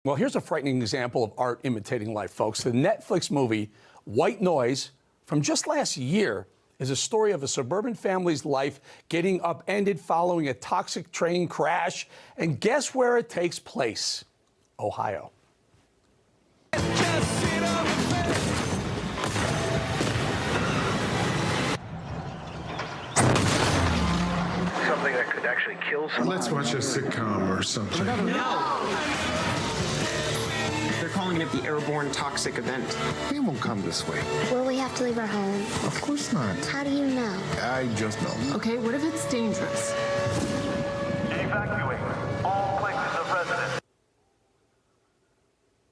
Well, here's a frightening example of art imitating life, folks. The Netflix movie White Noise from just last year is a story of a suburban family's life getting upended following a toxic train crash. And guess where it takes place? Ohio. Something that could actually kill someone. Let's watch a sitcom or something. They're calling it the airborne toxic event. They won't come this way. Will we have to leave our home? Of course not. How do you know? I just know. Okay, what if it's dangerous? Evacuate all places of residence.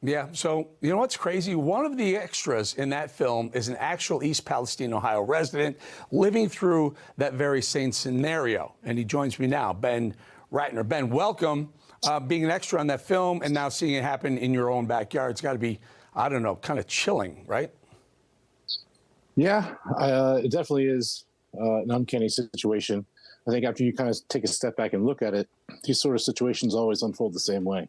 Yeah, so you know what's crazy? One of the extras in that film is an actual East Palestine, Ohio resident living through that very same scenario. And he joins me now, Ben Ratner. Ben, welcome. Being an extra on that film and now seeing it happen in your own backyard, it's got to be, I don't know, kind of chilling, right? Yeah, it definitely is an uncanny situation. I think after you kind of take a step back and look at it, these sort of situations always unfold the same way.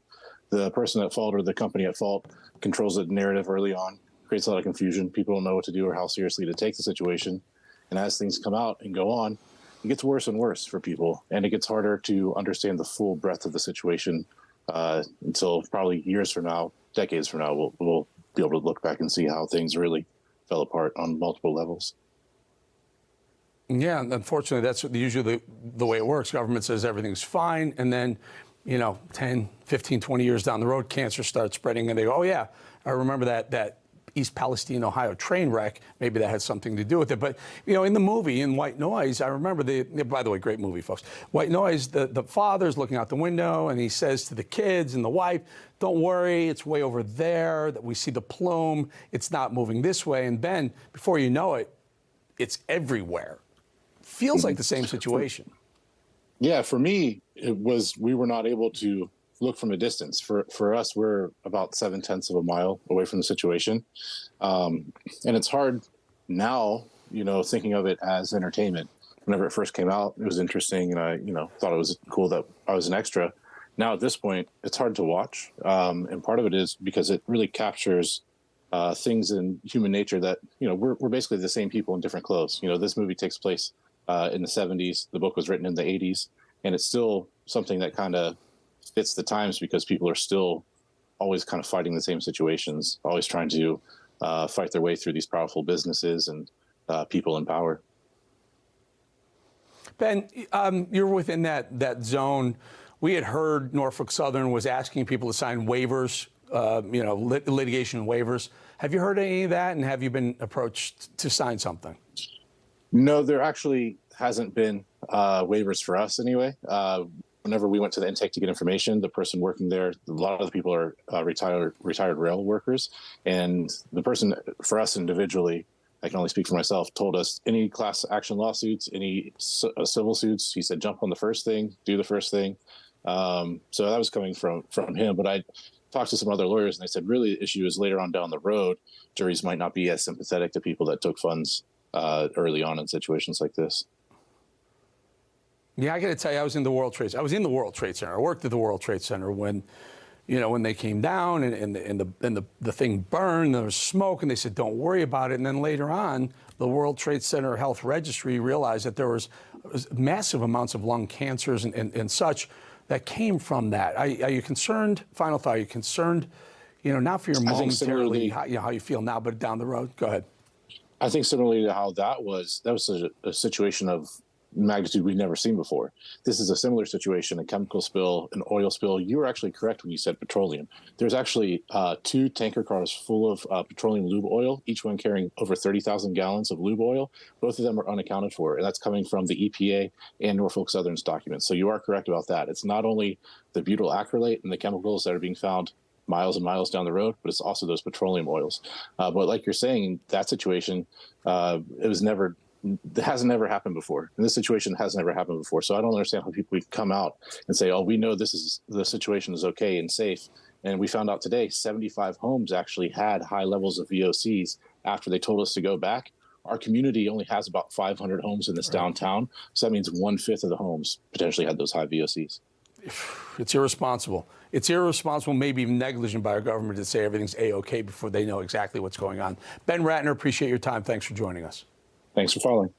The person at fault or the company at fault controls the narrative early on, creates a lot of confusion. People don't know what to do or how seriously to take the situation. And as things come out and go on, it gets worse and worse for people. And it gets harder to understand the full breadth of the situation until probably years from now, decades from now, we'll be able to look back and see how things really fell apart on multiple levels. Yeah, unfortunately, that's usually the way it works. Government says everything's fine, and then, 10, 15, 20 years down the road, cancer starts spreading, and they go, oh, yeah, I remember that East Palestine, Ohio train wreck. Maybe that had something to do with it. But, in the movie, in White Noise, I remember by the way, great movie, folks. White Noise, the father's looking out the window, and he says to the kids and the wife, don't worry, it's way over there, that we see the plume, it's not moving this way. And Ben, before you know it, it's everywhere. Feels like the same situation. Yeah, for me, we were not able to look from a distance. For us, we're about 7/10 of a mile away from the situation. And it's hard now, thinking of it as entertainment. Whenever it first came out, it was interesting, and I, thought it was cool that I was an extra. Now at this point, it's hard to watch. And part of it is because it really captures things in human nature that, we're basically the same people in different clothes. This movie takes place in the 70s. The book was written in the 80s. And it's still something that kind of fits the times because people are still always kind of fighting the same situations, always trying to fight their way through these powerful businesses and people in power. Ben, you're within that zone. We had heard Norfolk Southern was asking people to sign waivers, litigation waivers. Have you heard any of that, and have you been approached to sign something? No, there actually hasn't been waivers for us anyway. Whenever we went to the intake to get information, the person working there, a lot of the people are retired rail workers. And the person, for us individually, I can only speak for myself, told us any class action lawsuits, any civil suits, he said, jump on the first thing, do the first thing. So that was coming from him. But I talked to some other lawyers, and they said, really, the issue is later on down the road, juries might not be as sympathetic to people that took funds early on in situations like this. Yeah, I got to tell you, I was in the World Trade Center. I worked at the World Trade Center when they came down and the thing burned, there was smoke, and they said, don't worry about it. And then later on, the World Trade Center Health Registry realized that there was massive amounts of lung cancers and such that came from that. Are you concerned? Final thought, are you concerned, not for your momentarily, how you feel now, but down the road? Go ahead. I think similarly to how that was a situation of magnitude we've never seen before. This is a similar situation, a chemical spill, an oil spill. You were actually correct when you said petroleum. There's actually 2 tanker cars full of petroleum lube oil, each one carrying over 30,000 gallons of lube oil. Both of them are unaccounted for, and that's coming from the EPA and Norfolk Southern's documents. So you are correct about that. It's not only the butyl acrylate and the chemicals that are being found miles and miles down the road, but it's also those petroleum oils. But like you're saying, that situation, it hasn't never happened before. And this situation has never happened before. So I don't understand how people would come out and say, oh, we know the situation is okay and safe. And we found out today 75 homes actually had high levels of VOCs after they told us to go back. Our community only has about 500 homes in this downtown. So that means 1/5 of the homes potentially had those high VOCs. It's irresponsible. It's irresponsible, maybe even negligent by our government to say everything's A-OK before they know exactly what's going on. Ben Ratner, appreciate your time. Thanks for joining us. Thanks for following.